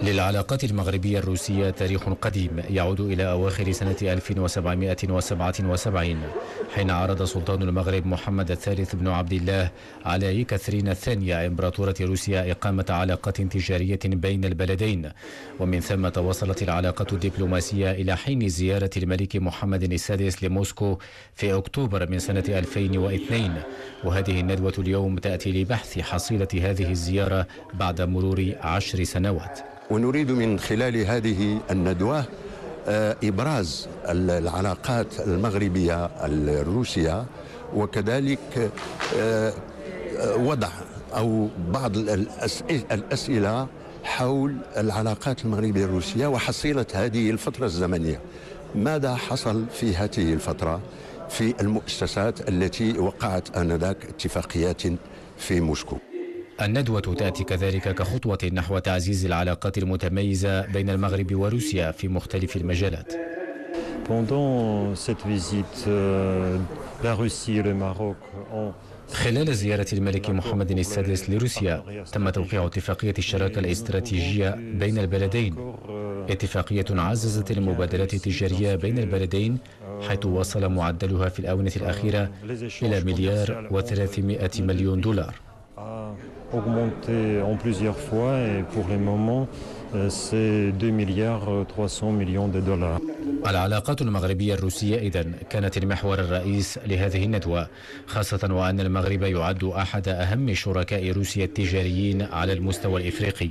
للعلاقات المغربية الروسية تاريخ قديم يعود إلى أواخر سنة 1777، حين عرض سلطان المغرب محمد الثالث بن عبد الله على كاثرين الثانية إمبراطورة روسيا إقامة علاقات تجارية بين البلدين، ومن ثم وصلت العلاقة الدبلوماسية إلى حين زيارة الملك محمد السادس لموسكو في أكتوبر من سنة 2002. وهذه الندوة اليوم تأتي لبحث حصيلة هذه الزيارة بعد مرور 10 سنوات. ونريد من خلال هذه الندوة إبراز العلاقات المغربية الروسية، وكذلك وضع أو بعض الأسئلة حول العلاقات المغربية الروسية وحصيلة هذه الفترة الزمنية. ماذا حصل في هذه الفترة في المؤسسات التي وقعت آنذاك اتفاقيات في موسكو؟ الندوة تأتي كذلك كخطوة نحو تعزيز العلاقات المتميزة بين المغرب وروسيا في مختلف المجالات. خلال زيارة الملك محمد السادس لروسيا تم توقيع اتفاقية الشراكة الاستراتيجية بين البلدين، اتفاقية عززت المبادلات التجارية بين البلدين، حيث وصل معدلها في الآونة الأخيرة إلى $1,300,000,000. augmenté en plusieurs fois et pour le moment c'est $2,300,000,000. العلاقات المغربية الروسية إذن كانت المحور الرئيس لهذه الندوة، خاصة وأن المغرب يعد أحد أهم شركاء روسيا التجاريين على المستوى الإفريقي.